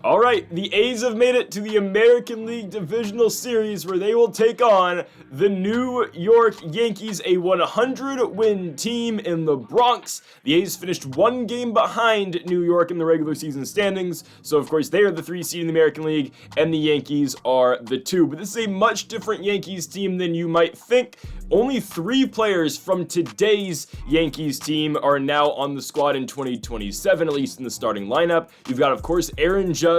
All right, the A's have made it to the American League Divisional Series where they will take on the New York Yankees, a 100-win team in the Bronx. The A's finished one game behind New York in the regular season standings, so of course they are the 3 seed in the American League, and the Yankees are the 2. But this is a much different Yankees team than you might think. Only 3 players from today's Yankees team are now on the squad in 2027, at least in the starting lineup. You've got, of course, Aaron Judge,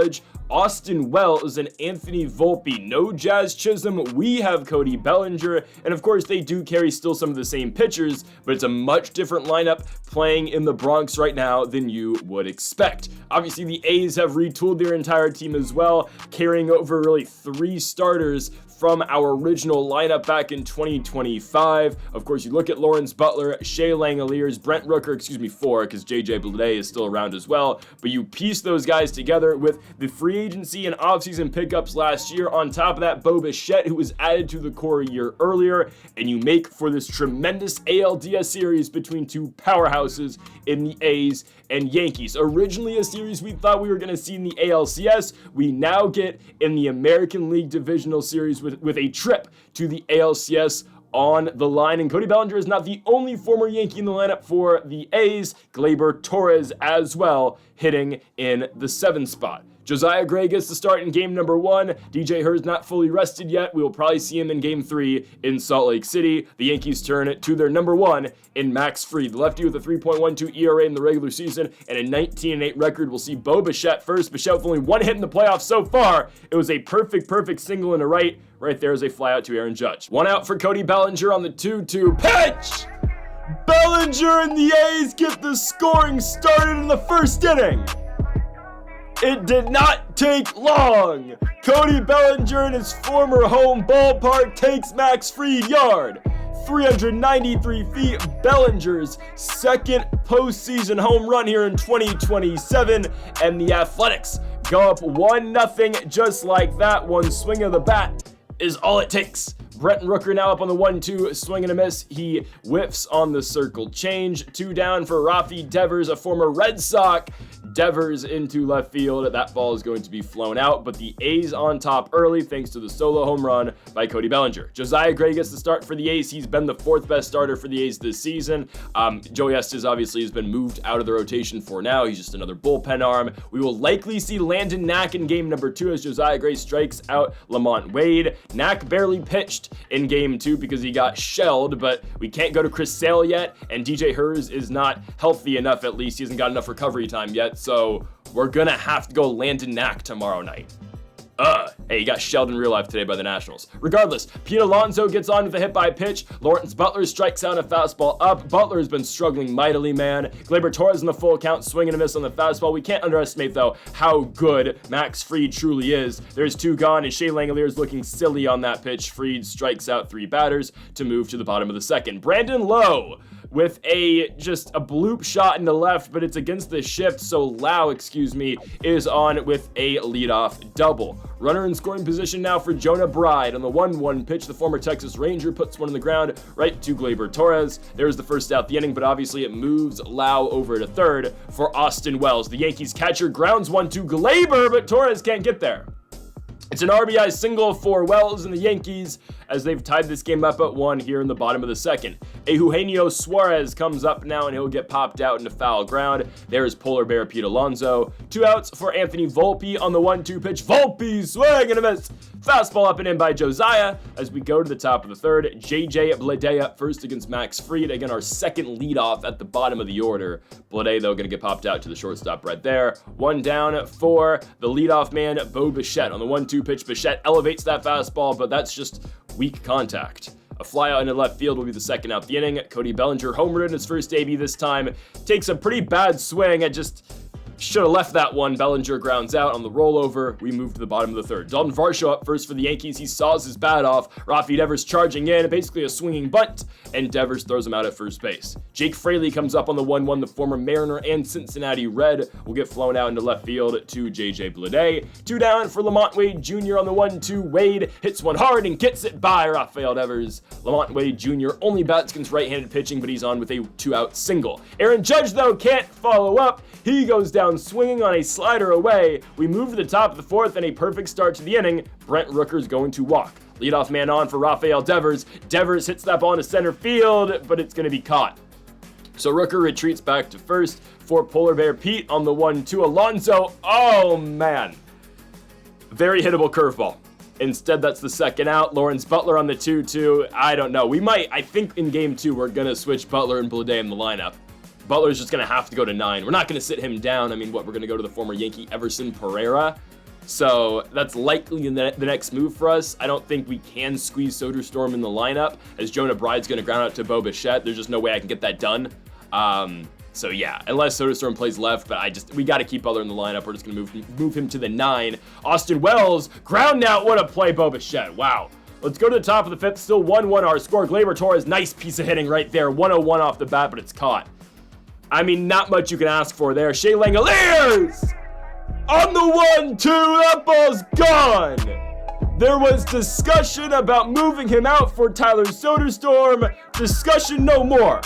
Austin Wells, and Anthony Volpe. No Jazz Chisholm. We have Cody Bellinger, and of course they do carry still some of the same pitchers, but it's a much different lineup playing in the Bronx right now than you would expect. Obviously the A's have retooled their entire team as well, carrying over really 3 starters from our original lineup back in 2025. Of course, you look at Lawrence Butler, Shea Langoliers, Brent Rooker, 4, because JJ Bleday is still around as well. But you piece those guys together with the free agency and offseason pickups last year. On top of that, Bo Bichette, who was added to the core a year earlier, and you make for this tremendous ALDS series between 2 powerhouses in the A's and Yankees. Originally a series we thought we were going to see in the ALCS, we now get in the American League Divisional Series with a trip to the ALCS on the line. And Cody Bellinger is not the only former Yankee in the lineup for the A's. Gleyber Torres as well, hitting in the 7th spot. Josiah Gray gets to start in game number 1. DJ Hur's not fully rested yet. We will probably see him in game 3 in Salt Lake City. The Yankees turn to their number 1 in Max Fried. The lefty with a 3.12 ERA in the regular season and a 19-8 record. We'll see Bo Bichette first. Bichette with only 1 hit in the playoffs so far. It was a perfect single and a right. Right there is a fly out to Aaron Judge. 1 out for Cody Bellinger on the 2-2 pitch. Bellinger and the A's get the scoring started in the first inning. It did not take long. Cody Bellinger in his former home ballpark takes Max Fried yard. 393 feet, Bellinger's 2nd postseason home run here in 2027, and the Athletics go up 1-0 just like that. One swing of the bat is all it takes. Brent Rooker now up on the 1-2, swing and a miss. He whiffs on the circle change. 2 down for Rafi Devers, a former Red Sox. Devers into left field. That ball is going to be flown out, but the A's on top early thanks to the solo home run by Cody Bellinger. Josiah Gray gets the start for the A's. He's been the 4th best starter for the A's this season. Joey Estes obviously has been moved out of the rotation for now. He's just another bullpen arm. We will likely see Landon Knack in game number 2 as Josiah Gray strikes out Lamont Wade. Knack barely pitched in game 2 because he got shelled, but we can't go to Chris Sale yet, and DJ Hers is not healthy enough, at least. He hasn't got enough recovery time yet, so we're gonna have to go Landon Knack tomorrow night. Hey, he got shelled in real life today by the Nationals. Regardless, Pete Alonso gets on with a hit by pitch. Lawrence Butler strikes out a fastball up. Butler has been struggling mightily, man. Gleyber Torres in the full count, swing and a miss on the fastball. We can't underestimate, though, how good Max Fried truly is. There's 2 gone, and Shea Langoliers looking silly on that pitch. Fried strikes out 3 batters to move to the bottom of the 2nd. Brandon Lowe with just a bloop shot in the left, but it's against the shift, so Lau, is on with a leadoff double. Runner in scoring position now for Jonah Bride. On the 1-1 pitch, the former Texas Ranger puts one on the ground right to Gleyber Torres. There's the first out the inning, but obviously it moves Lau over to 3rd for Austin Wells. The Yankees catcher grounds one to Gleyber, but Torres can't get there. It's an RBI single for Wells and the Yankees as they've tied this game up at 1 here in the bottom of the 2nd. Eugenio Suarez comes up now and he'll get popped out into foul ground. There's Polar Bear Pete Alonso. 2 outs for Anthony Volpe on the 1-2 pitch. Volpe swing and a miss. Fastball up and in by Josiah as we go to the top of the 3rd. JJ Bleday up first against Max Fried. Again, our 2nd leadoff at the bottom of the order. Bleday, though, going to get popped out to the shortstop right there. 1 down for the leadoff man, Bo Bichette. On the 1-2 pitch, Bichette elevates that fastball, but that's just weak contact. A fly out into left field will be the 2nd out the inning. Cody Bellinger homered in his first debut this time. Takes a pretty bad swing at should have left that one. Bellinger grounds out on the rollover. We move to the bottom of the 3rd. Dalton Varsho up first for the Yankees. He saws his bat off. Rafi Devers charging in, basically a swinging bunt, and Devers throws him out at first base. Jake Fraley comes up on the 1-1. The former Mariner and Cincinnati Red will get flown out into left field to JJ Bleday. 2 down for Lamont Wade Jr. on the 1-2. Wade hits one hard and gets it by Rafael Devers. Lamont Wade Jr. only bats against right-handed pitching, but he's on with a 2-out single. Aaron Judge, though, can't follow up. He goes down down, swinging on a slider away. We move to the top of the 4th, and a perfect start to the inning. Brent Rooker's going to walk. Leadoff man on for Rafael Devers. Devers hits that ball into center field, but it's going to be caught. So Rooker retreats back to first for Polar Bear Pete on the 1-2. Alonso, oh man. Very hittable curveball. Instead, that's the second out. Lawrence Butler on the 2-2. I don't know. I think in game 2, we're going to switch Butler and Bleday in the lineup. Butler's just going to have to go to 9. We're not going to sit him down. I mean, we're going to go to the former Yankee Everson Pereira. So that's likely the next move for us. I don't think we can squeeze Soderstrom in the lineup, as Jonah Bride's going to ground out to Bo Bichette. There's just no way I can get that done. So yeah, unless Soderstrom plays left, but we got to keep Butler in the lineup. We're just going to move him to the 9. Austin Wells, ground out. What a play, Bo Bichette. Wow. Let's go to the top of the 5th. Still 1-1 our score. Gleyber Torres, nice piece of hitting right there. 101 off the bat, but it's caught. I mean, not much you can ask for there. Shea Langoliers on the 1-2. That ball's gone. There was discussion about moving him out for Tyler Soderstrom. Discussion no more.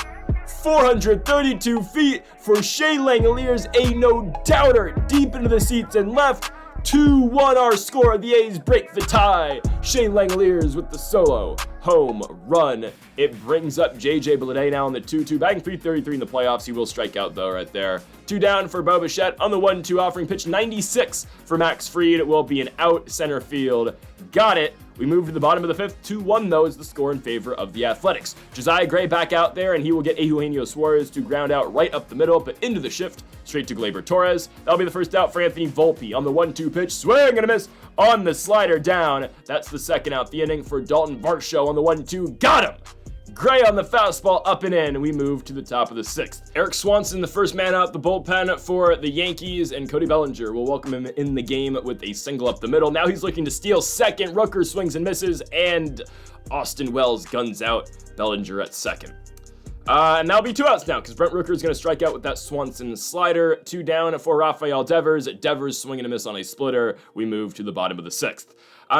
432 feet for Shea Langoliers, a no-doubter, deep into the seats and left. 2-1 our score. The A's break the tie. Shea Langoliers with the solo home run. It brings up JJ Bleday now on the 2-2. Batting .333 in the playoffs. He will strike out though right there. 2 down for Bo Bichette on the 1-2 offering pitch. 96 for Max Fried. It will be an out center field. Got it. We move to the bottom of the 5th. 2-1 though is the score in favor of the Athletics. Josiah Gray back out there, and he will get Eugenio Suarez to ground out right up the middle, but into the shift, straight to Gleyber Torres. That'll be the first out for Anthony Volpe on the 1-2 pitch. Swing and a miss on the slider down. That's the second out the inning for Dalton Varsho on the 1-2. Got him! Gray on the fastball, up and in, and we move to the top of the 6th. Eric Swanson, the first man out the bullpen for the Yankees, and Cody Bellinger will welcome him in the game with a single up the middle. Now he's looking to steal second. Rooker swings and misses, and Austin Wells guns out Bellinger at second. And that'll be 2 outs now, because Brent Rooker is going to strike out with that Swanson slider. 2 down for Rafael Devers. Devers swinging a miss on a splitter. We move to the bottom of the 6th.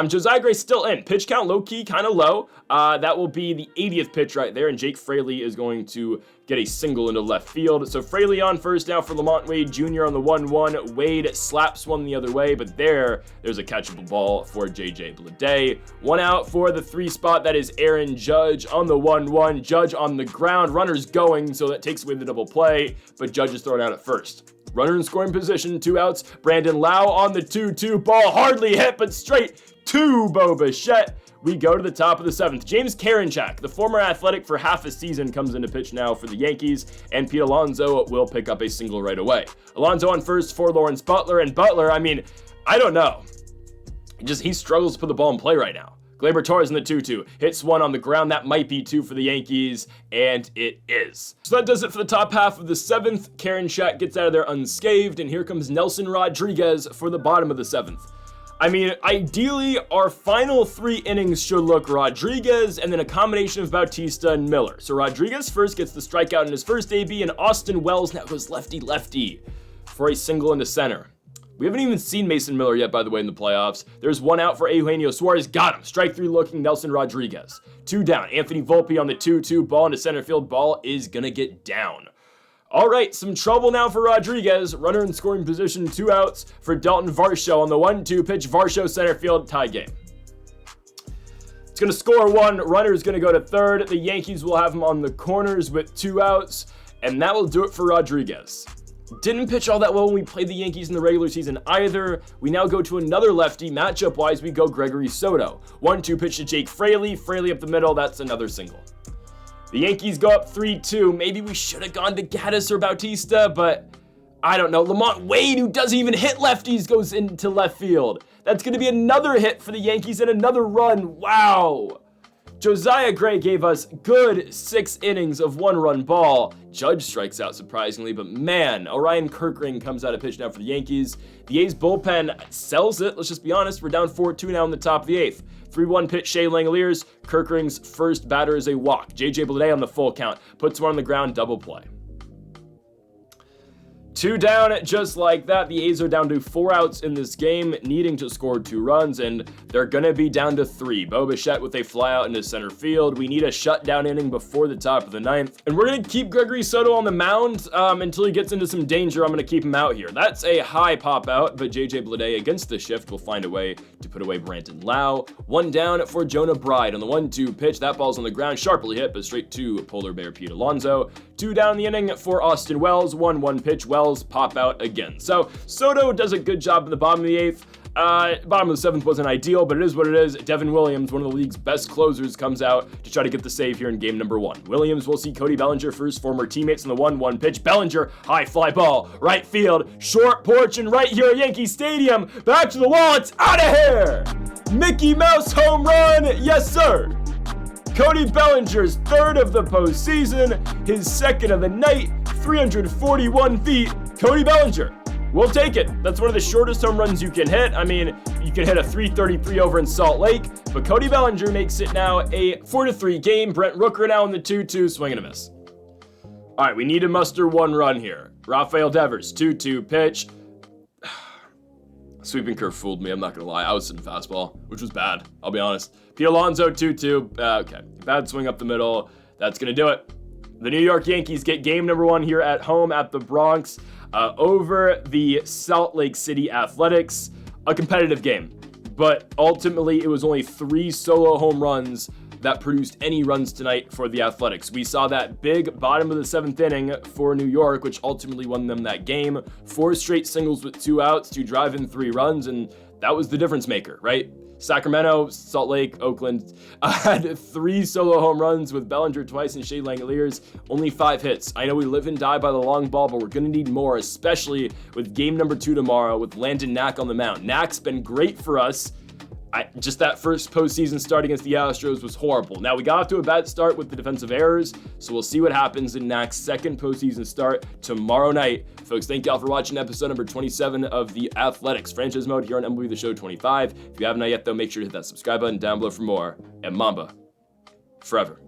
Josiah Gray still in. Pitch count low-key, kind of low. That will be the 80th pitch right there, and Jake Fraley is going to get a single into left field. So Fraley on first now for Lamont Wade Jr. on the 1-1. Wade slaps one the other way, but there's a catchable ball for JJ Bleday. 1 out for the 3 spot. That is Aaron Judge on the 1-1. Judge on the ground. Runner's going, so that takes away the double play, but Judge is thrown out at first. Runner in scoring position, 2 outs. Brandon Lau on the 2-2. Ball hardly hit, but straight to Bo Bichette. We go to the top of the 7th. James Karinchak, the former Athletic for half a season, comes into pitch now for the Yankees, and Pete Alonso will pick up a single right away. Alonso on first for Lawrence Butler, and Butler, I mean, I don't know. He struggles to put the ball in play right now. Gleyber Torres in the 2-2. Hits 1 on the ground. That might be 2 for the Yankees, and it is. So that does it for the top half of the 7th. Karinchak gets out of there unscathed, and here comes Nelson Rodriguez for the bottom of the 7th. I mean, ideally, our final 3 innings should look Rodriguez and then a combination of Bautista and Miller. So Rodriguez first gets the strikeout in his first AB, and Austin Wells now goes lefty-lefty for a single into center. We haven't even seen Mason Miller yet, by the way, in the playoffs. There's 1 out for Eugenio Suarez. Got him. Strike 3 looking Nelson Rodriguez. 2 down. Anthony Volpe on the 2-2. Ball into center field. Ball is going to get down. All right, some trouble now for Rodriguez. Runner in scoring position, 2 outs for Dalton Varsho on the 1-2 pitch. Varsho center field, tie game. It's going to score 1. Runner is going to go to third. The Yankees will have him on the corners with 2 outs, and that will do it for Rodriguez. Didn't pitch all that well when we played the Yankees in the regular season either. We now go to another lefty. Matchup-wise, we go Gregory Soto. 1-2 pitch to Jake Fraley. Fraley up the middle. That's another single. The Yankees go up 3-2. Maybe we should have gone to Gaddis or Bautista, but I don't know. Lamont Wade, who doesn't even hit lefties, goes into left field. That's going to be another hit for the Yankees and another run. Wow. Josiah Gray gave us good 6 innings of 1-run ball. Judge strikes out surprisingly, but man, Orion Kirkring comes out of pitch now for the Yankees. The A's bullpen sells it. Let's just be honest. We're down 4-2 now in the top of the 8th. 3-1 pitch, Shea Langoliers. Kirkring's first batter is a walk. JJ Bleday on the full count. Puts 1 on the ground, double play. 2 down just like that. The A's are down to 4 outs in this game, needing to score 2 runs, and they're going to be down to 3. Bo Bichette with a flyout into center field. We need a shutdown inning before the top of the 9th, and we're going to keep Gregory Soto on the mound until he gets into some danger. I'm going to keep him out here. That's a high pop out, but JJ Bleday against the shift will find a way to put away Brandon Lau. 1 down for Jonah Bride on the 1-2 pitch. That ball's on the ground, sharply hit, but straight to Polar Bear Pete Alonso. 2 down the inning for Austin Wells. 1-1 pitch. Wells pop out again. So Soto does a good job in the bottom of the 8th. Bottom of the 7th wasn't ideal, but it is what it is. Devin Williams, one of the league's best closers, comes out to try to get the save here in game number 1. Williams will see Cody Bellinger for his former teammates on the 1-1 pitch. Bellinger, high fly ball, right field, short porch, and right here at Yankee Stadium. Back to the wall, it's out of here! Mickey Mouse home run, yes sir! Cody Bellinger's 3rd of the postseason, his 2nd of the night, 341 feet. Cody Bellinger, we'll take it. That's one of the shortest home runs you can hit. I mean, you can hit a 333 over in Salt Lake, but Cody Bellinger makes it now a 4-3 game. Brent Rooker now in the 2-2, swing and a miss. All right, we need to muster 1 run here. Rafael Devers, 2-2 pitch. Sweeping curve fooled me, I'm not gonna lie. I was sitting fastball, which was bad, I'll be honest. Pete Alonso, 2-2. Okay, bad swing up the middle. That's gonna do it. The New York Yankees get game number 1 here at home at the Bronx over the Salt Lake City Athletics. A competitive game, but ultimately it was only 3 solo home runs that produced any runs tonight for the Athletics. We saw that big bottom of the 7th inning for New York, which ultimately won them that game. 4 straight singles with 2 outs to drive in 3 runs, and that was the difference maker, right? Sacramento, Salt Lake, Oakland had 3 solo home runs with Bellinger twice and Shea Langoliers, only 5 hits. I know we live and die by the long ball, but we're going to need more, especially with game number 2 tomorrow with Landon Knack on the mound. Knack's been great for us. Just that first postseason start against the Astros was horrible. Now, we got off to a bad start with the defensive errors, so we'll see what happens in Knack's 2nd postseason start tomorrow night. Folks, thank y'all for watching episode number 27 of The Athletics Franchise Mode here on MLB The Show 25. If you haven't yet, though, make sure to hit that subscribe button down below for more. And Mamba, forever.